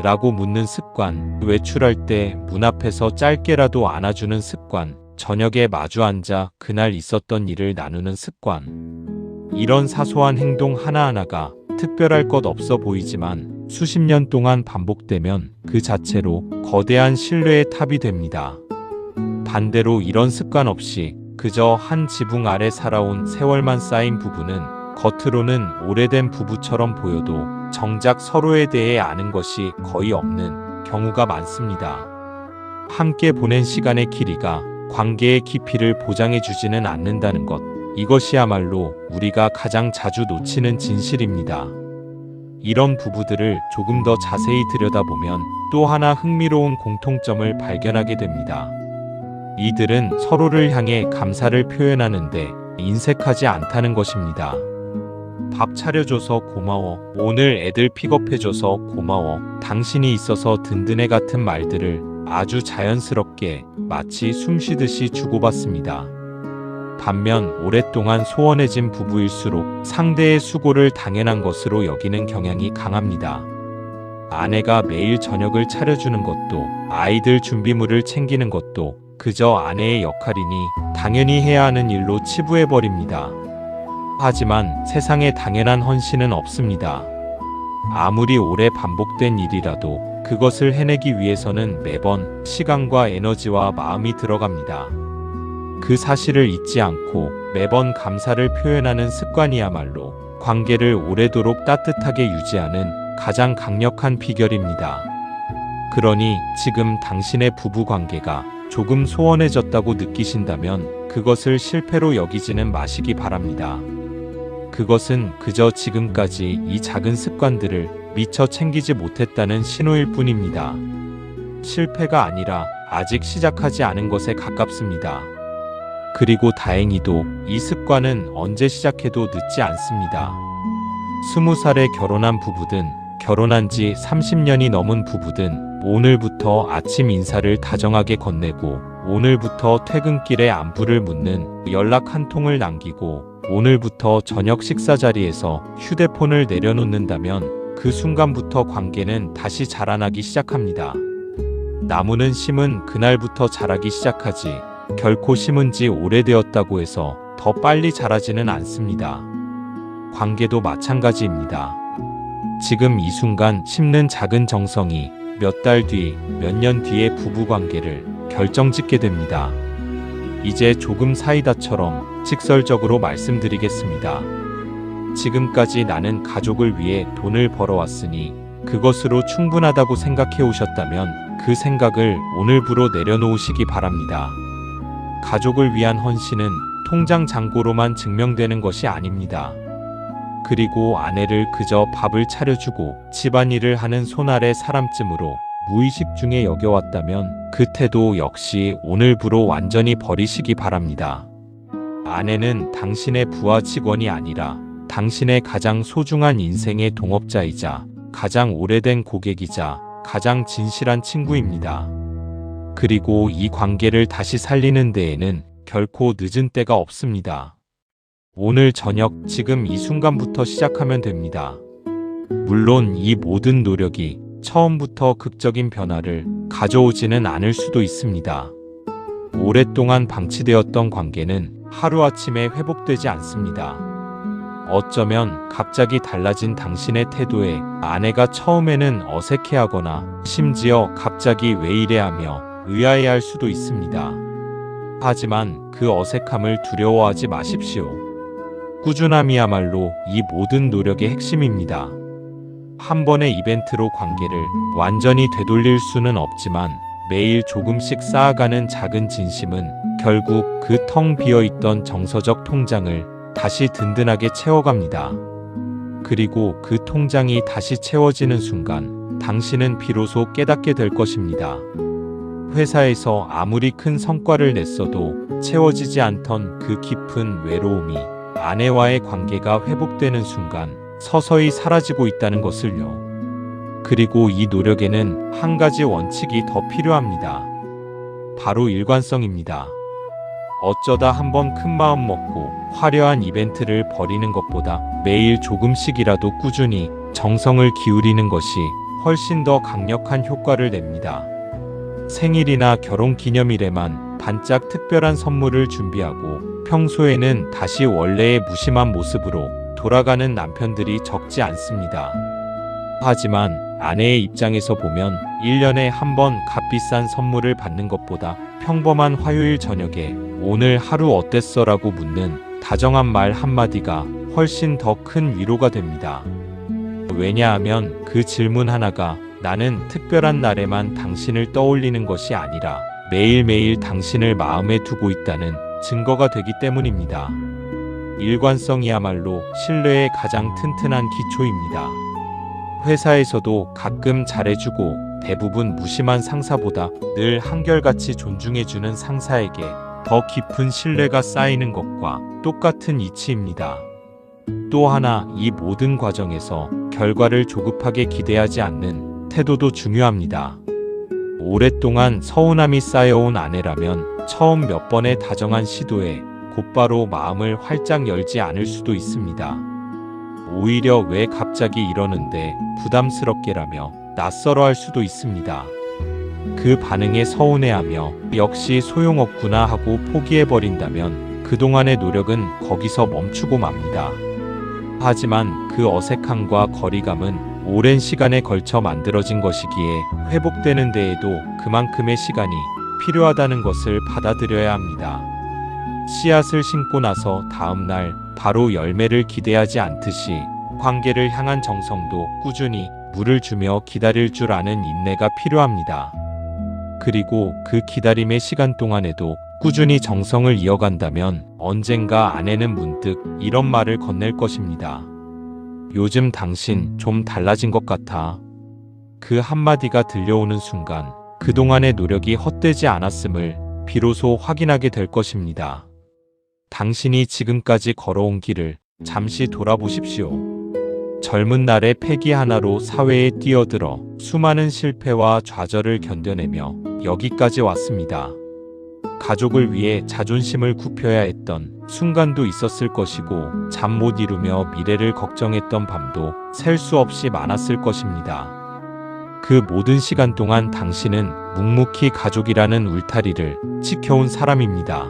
라고 묻는 습관, 외출할 때 문 앞에서 짧게라도 안아주는 습관, 저녁에 마주 앉아 그날 있었던 일을 나누는 습관. 이런 사소한 행동 하나하나가 특별할 것 없어 보이지만 수십 년 동안 반복되면 그 자체로 거대한 신뢰의 탑이 됩니다. 반대로 이런 습관 없이 그저 한 지붕 아래 살아온 세월만 쌓인 부부는 겉으로는 오래된 부부처럼 보여도 정작 서로에 대해 아는 것이 거의 없는 경우가 많습니다. 함께 보낸 시간의 길이가 관계의 깊이를 보장해주지는 않는다는 것, 이것이야말로 우리가 가장 자주 놓치는 진실입니다. 이런 부부들을 조금 더 자세히 들여다보면 또 하나 흥미로운 공통점을 발견하게 됩니다. 이들은 서로를 향해 감사를 표현하는데 인색하지 않다는 것입니다. 밥 차려줘서 고마워. 오늘 애들 픽업해줘서 고마워. 당신이 있어서 든든해 같은 말들을 아주 자연스럽게 마치 숨쉬듯이 주고받습니다. 반면 오랫동안 소원해진 부부일수록 상대의 수고를 당연한 것으로 여기는 경향이 강합니다. 아내가 매일 저녁을 차려주는 것도, 아이들 준비물을 챙기는 것도 그저 아내의 역할이니 당연히 해야 하는 일로 치부해버립니다. 하지만 세상에 당연한 헌신은 없습니다. 아무리 오래 반복된 일이라도 그것을 해내기 위해서는 매번 시간과 에너지와 마음이 들어갑니다. 그 사실을 잊지 않고 매번 감사를 표현하는 습관이야말로 관계를 오래도록 따뜻하게 유지하는 가장 강력한 비결입니다. 그러니 지금 당신의 부부 관계가 조금 소원해졌다고 느끼신다면 그것을 실패로 여기지는 마시기 바랍니다. 그것은 그저 지금까지 이 작은 습관들을 미처 챙기지 못했다는 신호일 뿐입니다. 실패가 아니라 아직 시작하지 않은 것에 가깝습니다. 그리고 다행히도 이 습관은 언제 시작해도 늦지 않습니다. 20살에 결혼한 부부든 결혼한 지 30년이 넘은 부부든 오늘부터 아침 인사를 다정하게 건네고 오늘부터 퇴근길에 안부를 묻는 연락 한 통을 남기고 오늘부터 저녁 식사 자리에서 휴대폰을 내려놓는다면 그 순간부터 관계는 다시 자라나기 시작합니다. 나무는 심은 그날부터 자라기 시작하지 결코 심은 지 오래되었다고 해서 더 빨리 자라지는 않습니다. 관계도 마찬가지입니다. 지금 이 순간 심는 작은 정성이 몇 달 뒤, 몇 년 뒤의 부부 관계를 결정짓게 됩니다. 이제 조금 사이다처럼 직설적으로 말씀드리겠습니다. 지금까지 나는 가족을 위해 돈을 벌어왔으니 그것으로 충분하다고 생각해 오셨다면 그 생각을 오늘부로 내려놓으시기 바랍니다. 가족을 위한 헌신은 통장 잔고로만 증명되는 것이 아닙니다. 그리고 아내를 그저 밥을 차려주고 집안일을 하는 손아래 사람쯤으로 무의식 중에 여겨왔다면 그 태도 역시 오늘부로 완전히 버리시기 바랍니다. 아내는 당신의 부하 직원이 아니라 당신의 가장 소중한 인생의 동업자이자 가장 오래된 고객이자 가장 진실한 친구입니다. 그리고 이 관계를 다시 살리는 데에는 결코 늦은 때가 없습니다. 오늘 저녁 지금 이 순간부터 시작하면 됩니다. 물론 이 모든 노력이 처음부터 극적인 변화를 가져오지는 않을 수도 있습니다. 오랫동안 방치되었던 관계는 하루아침에 회복되지 않습니다. 어쩌면 갑자기 달라진 당신의 태도에 아내가 처음에는 어색해하거나 심지어 갑자기 왜 이래 하며 의아해할 수도 있습니다. 하지만 그 어색함을 두려워하지 마십시오. 꾸준함이야말로 이 모든 노력의 핵심입니다. 한 번의 이벤트로 관계를 완전히 되돌릴 수는 없지만 매일 조금씩 쌓아가는 작은 진심은 결국 그 텅 비어있던 정서적 통장을 다시 든든하게 채워갑니다. 그리고 그 통장이 다시 채워지는 순간 당신은 비로소 깨닫게 될 것입니다. 회사에서 아무리 큰 성과를 냈어도 채워지지 않던 그 깊은 외로움이 아내와의 관계가 회복되는 순간 서서히 사라지고 있다는 것을요. 그리고 이 노력에는 한 가지 원칙이 더 필요합니다. 바로 일관성입니다. 어쩌다 한번 큰 마음 먹고 화려한 이벤트를 벌이는 것보다 매일 조금씩이라도 꾸준히 정성을 기울이는 것이 훨씬 더 강력한 효과를 냅니다. 생일이나 결혼 기념일에만 반짝 특별한 선물을 준비하고 평소에는 다시 원래의 무심한 모습으로 돌아가는 남편들이 적지 않습니다. 하지만 아내의 입장에서 보면 1년에 한 번 값비싼 선물을 받는 것보다 평범한 화요일 저녁에 오늘 하루 어땠어? 라고 묻는 다정한 말 한마디가 훨씬 더 큰 위로가 됩니다. 왜냐하면 그 질문 하나가 나는 특별한 날에만 당신을 떠올리는 것이 아니라 매일매일 당신을 마음에 두고 있다는 증거가 되기 때문입니다. 일관성이야말로 신뢰의 가장 튼튼한 기초입니다. 회사에서도 가끔 잘해주고 대부분 무심한 상사보다 늘 한결같이 존중해주는 상사에게 더 깊은 신뢰가 쌓이는 것과 똑같은 이치입니다. 또 하나, 이 모든 과정에서 결과를 조급하게 기대하지 않는 태도도 중요합니다. 오랫동안 서운함이 쌓여온 아내라면 처음 몇 번의 다정한 시도에 곧바로 마음을 활짝 열지 않을 수도 있습니다. 오히려 왜 갑자기 이러는데 부담스럽게라며 낯설어할 수도 있습니다. 그 반응에 서운해하며 역시 소용없구나 하고 포기해버린다면 그동안의 노력은 거기서 멈추고 맙니다. 하지만 그 어색함과 거리감은 오랜 시간에 걸쳐 만들어진 것이기에 회복되는 데에도 그만큼의 시간이 필요하다는 것을 받아들여야 합니다. 씨앗을 심고 나서 다음 날 바로 열매를 기대하지 않듯이 관계를 향한 정성도 꾸준히 물을 주며 기다릴 줄 아는 인내가 필요합니다. 그리고 그 기다림의 시간 동안에도 꾸준히 정성을 이어간다면 언젠가 아내는 문득 이런 말을 건넬 것입니다. 요즘 당신 좀 달라진 것 같아. 그 한마디가 들려오는 순간 그동안의 노력이 헛되지 않았음을 비로소 확인하게 될 것입니다. 당신이 지금까지 걸어온 길을 잠시 돌아보십시오. 젊은 날의 패기 하나로 사회에 뛰어들어 수많은 실패와 좌절을 견뎌내며 여기까지 왔습니다. 가족을 위해 자존심을 굽혀야 했던 순간도 있었을 것이고 잠 못 이루며 미래를 걱정했던 밤도 셀 수 없이 많았을 것입니다. 그 모든 시간 동안 당신은 묵묵히 가족이라는 울타리를 지켜온 사람입니다.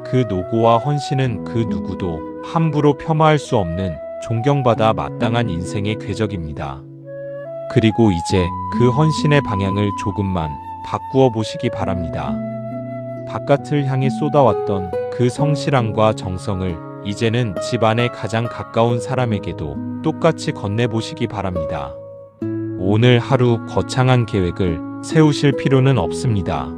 그 노고와 헌신은 그 누구도 함부로 폄하할 수 없는 존경받아 마땅한 인생의 궤적입니다. 그리고 이제 그 헌신의 방향을 조금만 바꾸어 보시기 바랍니다. 바깥을 향해 쏟아왔던 그 성실함과 정성을 이제는 집안에 가장 가까운 사람에게도 똑같이 건네보시기 바랍니다. 오늘 하루 거창한 계획을 세우실 필요는 없습니다.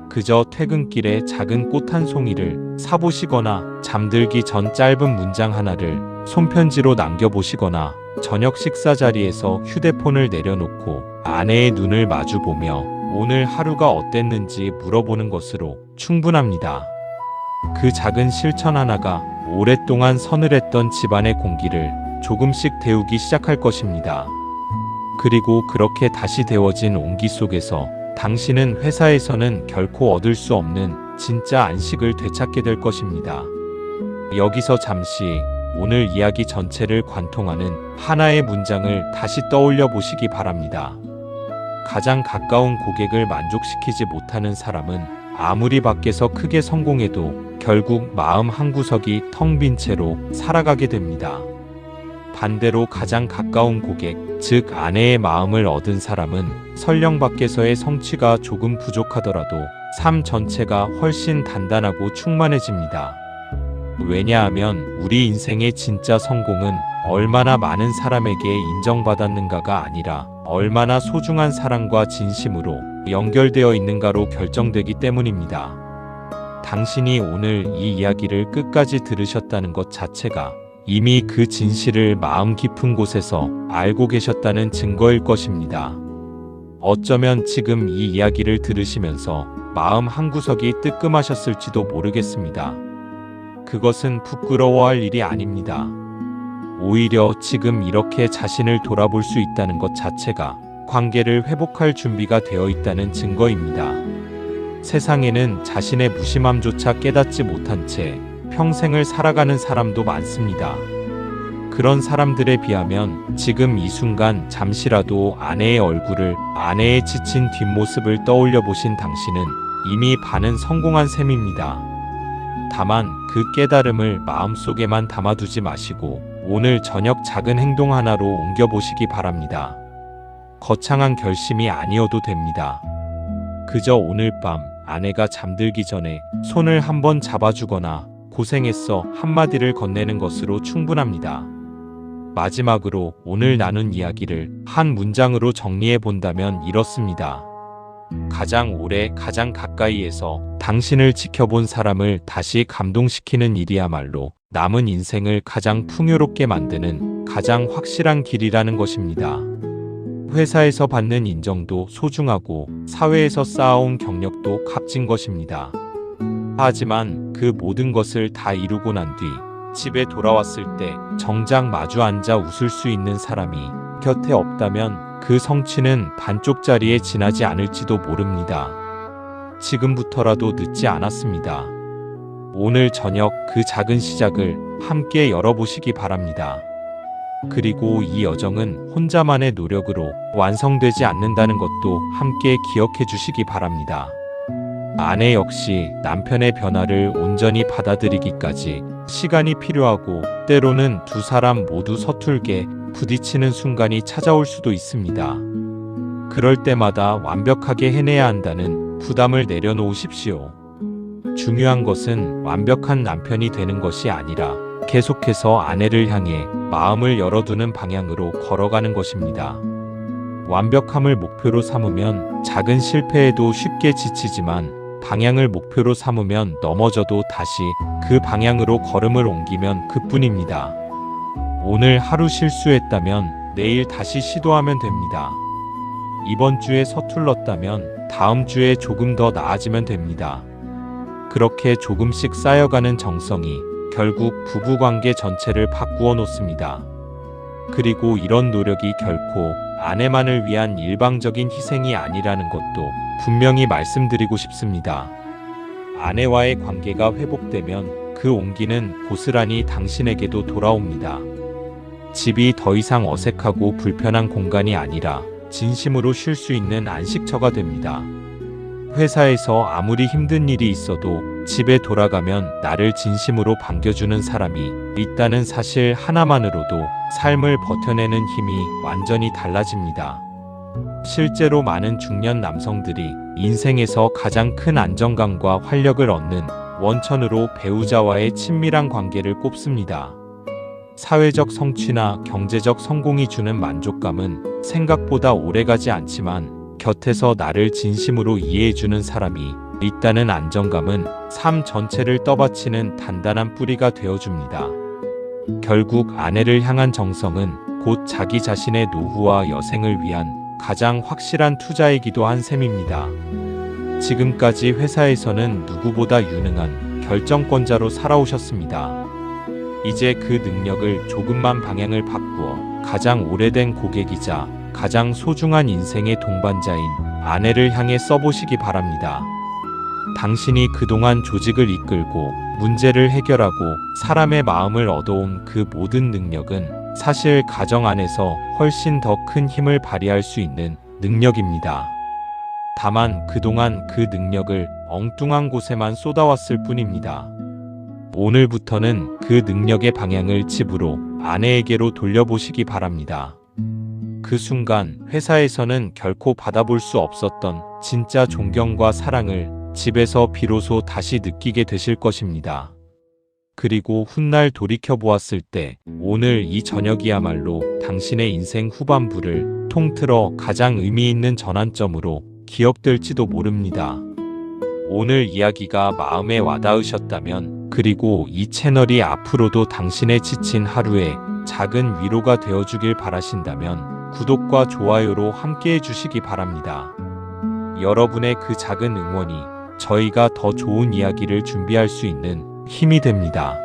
그저 퇴근길에 작은 꽃 한 송이를 사보시거나 잠들기 전 짧은 문장 하나를 손편지로 남겨보시거나 저녁 식사 자리에서 휴대폰을 내려놓고 아내의 눈을 마주보며 오늘 하루가 어땠는지 물어보는 것으로 충분합니다. 그 작은 실천 하나가 오랫동안 서늘했던 집안의 공기를 조금씩 데우기 시작할 것입니다. 그리고 그렇게 다시 데워진 온기 속에서 당신은 회사에서는 결코 얻을 수 없는 진짜 안식을 되찾게 될 것입니다. 여기서 잠시 오늘 이야기 전체를 관통하는 하나의 문장을 다시 떠올려 보시기 바랍니다. 가장 가까운 고객을 만족시키지 못하는 사람은 아무리 밖에서 크게 성공해도 결국 마음 한구석이 텅 빈 채로 살아가게 됩니다. 반대로 가장 가까운 고객, 즉 아내의 마음을 얻은 사람은 설령 밖에서의 성취가 조금 부족하더라도 삶 전체가 훨씬 단단하고 충만해집니다. 왜냐하면 우리 인생의 진짜 성공은 얼마나 많은 사람에게 인정받았는가가 아니라 얼마나 소중한 사랑과 진심으로 연결되어 있는가로 결정되기 때문입니다. 당신이 오늘 이 이야기를 끝까지 들으셨다는 것 자체가 이미 그 진실을 마음 깊은 곳에서 알고 계셨다는 증거일 것입니다. 어쩌면 지금 이 이야기를 들으시면서 마음 한구석이 뜨끔하셨을지도 모르겠습니다. 그것은 부끄러워할 일이 아닙니다. 오히려 지금 이렇게 자신을 돌아볼 수 있다는 것 자체가 관계를 회복할 준비가 되어 있다는 증거입니다. 세상에는 자신의 무심함조차 깨닫지 못한 채 평생을 살아가는 사람도 많습니다. 그런 사람들에 비하면 지금 이 순간 잠시라도 아내의 얼굴을, 아내의 지친 뒷모습을 떠올려 보신 당신은 이미 반은 성공한 셈입니다. 다만 그 깨달음을 마음속에만 담아두지 마시고 오늘 저녁 작은 행동 하나로 옮겨보시기 바랍니다. 거창한 결심이 아니어도 됩니다. 그저 오늘 밤 아내가 잠들기 전에 손을 한번 잡아주거나 고생했어 한마디를 건네는 것으로 충분합니다. 마지막으로 오늘 나눈 이야기를 한 문장으로 정리해 본다면 이렇습니다. 가장 오래 가장 가까이에서 당신을 지켜본 사람을 다시 감동시키는 일이야말로 남은 인생을 가장 풍요롭게 만드는 가장 확실한 길이라는 것입니다. 회사에서 받는 인정도 소중하고 사회에서 쌓아온 경력도 값진 것입니다. 하지만 그 모든 것을 다 이루고 난 뒤 집에 돌아왔을 때 정작 마주 앉아 웃을 수 있는 사람이 곁에 없다면 그 성취는 반쪽짜리에 지나지 않을지도 모릅니다. 지금부터라도 늦지 않았습니다. 오늘 저녁 그 작은 시작을 함께 열어보시기 바랍니다. 그리고 이 여정은 혼자만의 노력으로 완성되지 않는다는 것도 함께 기억해 주시기 바랍니다. 아내 역시 남편의 변화를 온전히 받아들이기까지 시간이 필요하고 때로는 두 사람 모두 서툴게 부딪히는 순간이 찾아올 수도 있습니다. 그럴 때마다 완벽하게 해내야 한다는 부담을 내려놓으십시오. 중요한 것은 완벽한 남편이 되는 것이 아니라 계속해서 아내를 향해 마음을 열어두는 방향으로 걸어가는 것입니다. 완벽함을 목표로 삼으면 작은 실패에도 쉽게 지치지만 방향을 목표로 삼으면 넘어져도 다시 그 방향으로 걸음을 옮기면 그뿐입니다. 오늘 하루 실수했다면 내일 다시 시도하면 됩니다. 이번 주에 서툴렀다면 다음 주에 조금 더 나아지면 됩니다. 그렇게 조금씩 쌓여가는 정성이 결국 부부관계 전체를 바꾸어 놓습니다. 그리고 이런 노력이 결코 아내만을 위한 일방적인 희생이 아니라는 것도 분명히 말씀드리고 싶습니다. 아내와의 관계가 회복되면 그 온기는 고스란히 당신에게도 돌아옵니다. 집이 더 이상 어색하고 불편한 공간이 아니라 진심으로 쉴 수 있는 안식처가 됩니다. 회사에서 아무리 힘든 일이 있어도 집에 돌아가면 나를 진심으로 반겨주는 사람이 있다는 사실 하나만으로도 삶을 버텨내는 힘이 완전히 달라집니다. 실제로 많은 중년 남성들이 인생에서 가장 큰 안정감과 활력을 얻는 원천으로 배우자와의 친밀한 관계를 꼽습니다. 사회적 성취나 경제적 성공이 주는 만족감은 생각보다 오래가지 않지만 곁에서 나를 진심으로 이해해주는 사람이 있다는 안정감은 삶 전체를 떠받치는 단단한 뿌리가 되어줍니다. 결국 아내를 향한 정성은 곧 자기 자신의 노후와 여생을 위한 가장 확실한 투자이기도 한 셈입니다. 지금까지 회사에서는 누구보다 유능한 결정권자로 살아오셨습니다. 이제 그 능력을 조금만 방향을 바꾸어 가장 오래된 고객이자 가장 소중한 인생의 동반자인 아내를 향해 써보시기 바랍니다. 당신이 그동안 조직을 이끌고 문제를 해결하고 사람의 마음을 얻어온 그 모든 능력은 사실 가정 안에서 훨씬 더 큰 힘을 발휘할 수 있는 능력입니다. 다만 그동안 그 능력을 엉뚱한 곳에만 쏟아왔을 뿐입니다. 오늘부터는 그 능력의 방향을 집으로, 아내에게로 돌려보시기 바랍니다. 그 순간 회사에서는 결코 받아볼 수 없었던 진짜 존경과 사랑을 집에서 비로소 다시 느끼게 되실 것입니다. 그리고 훗날 돌이켜보았을 때 오늘 이 저녁이야말로 당신의 인생 후반부를 통틀어 가장 의미 있는 전환점으로 기억될지도 모릅니다. 오늘 이야기가 마음에 와닿으셨다면, 그리고 이 채널이 앞으로도 당신의 지친 하루에 작은 위로가 되어주길 바라신다면 구독과 좋아요로 함께해 주시기 바랍니다. 여러분의 그 작은 응원이 저희가 더 좋은 이야기를 준비할 수 있는 힘이 됩니다.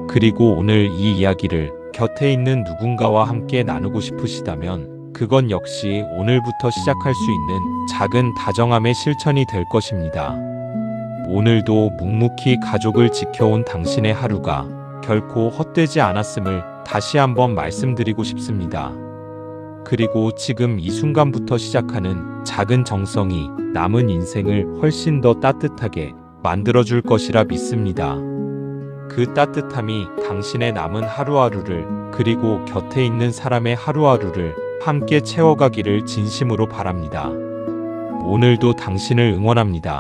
그리고 오늘 이 이야기를 곁에 있는 누군가와 함께 나누고 싶으시다면 그건 역시 오늘부터 시작할 수 있는 작은 다정함의 실천이 될 것입니다. 오늘도 묵묵히 가족을 지켜온 당신의 하루가 결코 헛되지 않았음을 다시 한번 말씀드리고 싶습니다. 그리고 지금 이 순간부터 시작하는 작은 정성이 남은 인생을 훨씬 더 따뜻하게 만들어줄 것이라 믿습니다. 그 따뜻함이 당신의 남은 하루하루를 그리고 곁에 있는 사람의 하루하루를 함께 채워가기를 진심으로 바랍니다. 오늘도 당신을 응원합니다.